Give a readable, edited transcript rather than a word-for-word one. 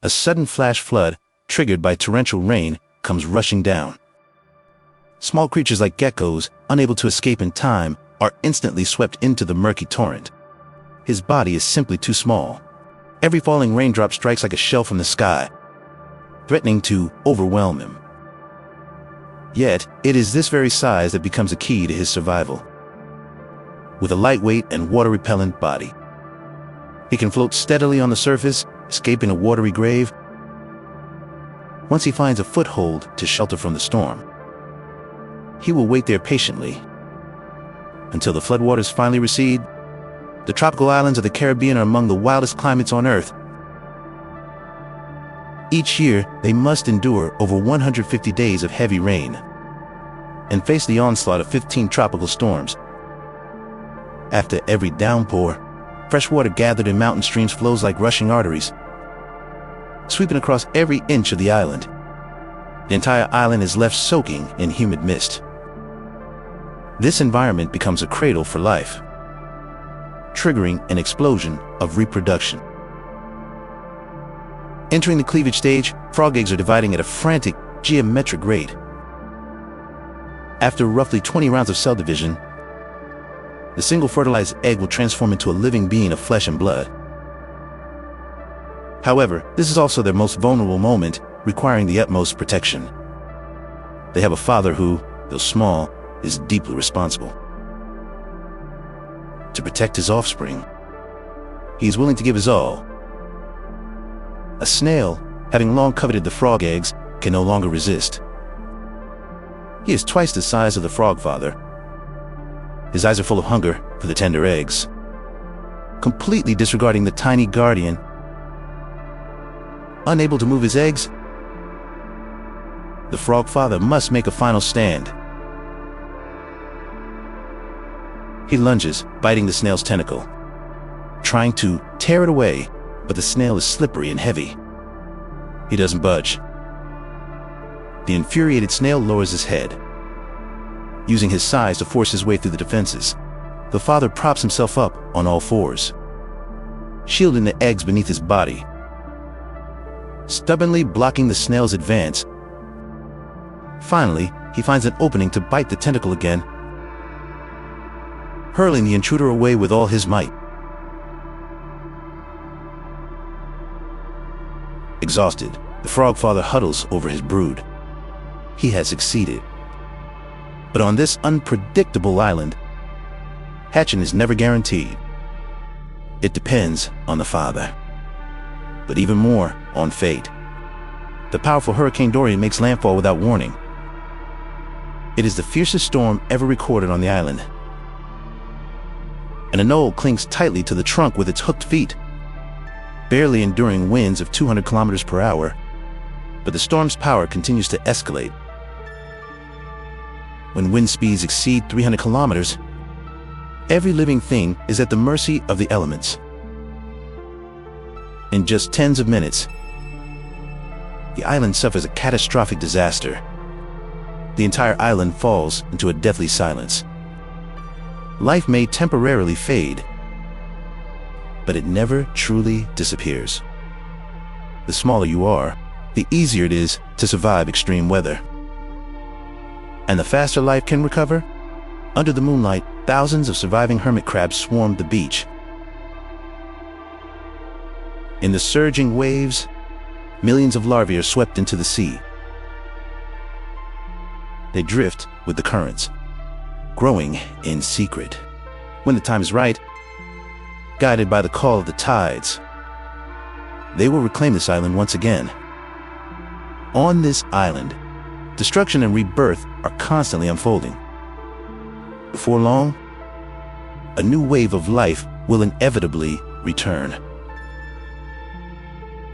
A sudden flash flood, triggered by torrential rain, comes rushing down. Small creatures like geckos, unable to escape in time, are instantly swept into the murky torrent. His body is simply too small. Every falling raindrop strikes like a shell from the sky, threatening to overwhelm him. Yet, it is this very size that becomes a key to his survival. With a lightweight and water-repellent body, he can float steadily on the surface, escaping a watery grave. Once he finds a foothold to shelter from the storm, he will wait there patiently until the floodwaters finally recede. The tropical islands of the Caribbean are among the wildest climates on Earth. Each year, they must endure over 150 days of heavy rain and face the onslaught of 15 tropical storms. After every downpour, fresh water gathered in mountain streams flows like rushing arteries, sweeping across every inch of the island. The entire island is left soaking in humid mist. This environment becomes a cradle for life, triggering an explosion of reproduction. Entering the cleavage stage, frog eggs are dividing at a frantic, geometric rate. After roughly 20 rounds of cell division, the single fertilized egg will transform into a living being of flesh and blood. However, this is also their most vulnerable moment, requiring the utmost protection. They have a father who, though small, is deeply responsible. To protect his offspring, he is willing to give his all. A snail, having long coveted the frog eggs, can no longer resist. He is twice the size of the frog father. His eyes are full of hunger for the tender eggs. Completely disregarding the tiny guardian, unable to move his eggs, the frog father must make a final stand. He lunges, biting the snail's tentacle, trying to tear it away, but the snail is slippery and heavy. He doesn't budge. The infuriated snail lowers his head, using his size to force his way through the defenses. The father props himself up on all fours, shielding the eggs beneath his body, stubbornly blocking the snail's advance. Finally, he finds an opening to bite the tentacle again, hurling the intruder away with all his might. Exhausted, the frog father huddles over his brood. He has succeeded. But on this unpredictable island, hatching is never guaranteed. It depends on the father, but even more on fate. The powerful Hurricane Dorian makes landfall without warning. It is the fiercest storm ever recorded on the island, and a knoll clings tightly to the trunk with its hooked feet, barely enduring winds of 200 kilometers per hour. But the storm's power continues to escalate. When wind speeds exceed 300 kilometers, every living thing is at the mercy of the elements. In just tens of minutes, the island suffers a catastrophic disaster. The entire island falls into a deathly silence. Life may temporarily fade, but it never truly disappears. The smaller you are, the easier it is to survive extreme weather. And the faster life can recover? Under the moonlight, thousands of surviving hermit crabs swarm the beach. In the surging waves, millions of larvae are swept into the sea. They drift with the currents, growing in secret. When the time is right, guided by the call of the tides, they will reclaim this island once again. On this island, destruction and rebirth are constantly unfolding. Before long, a new wave of life will inevitably return.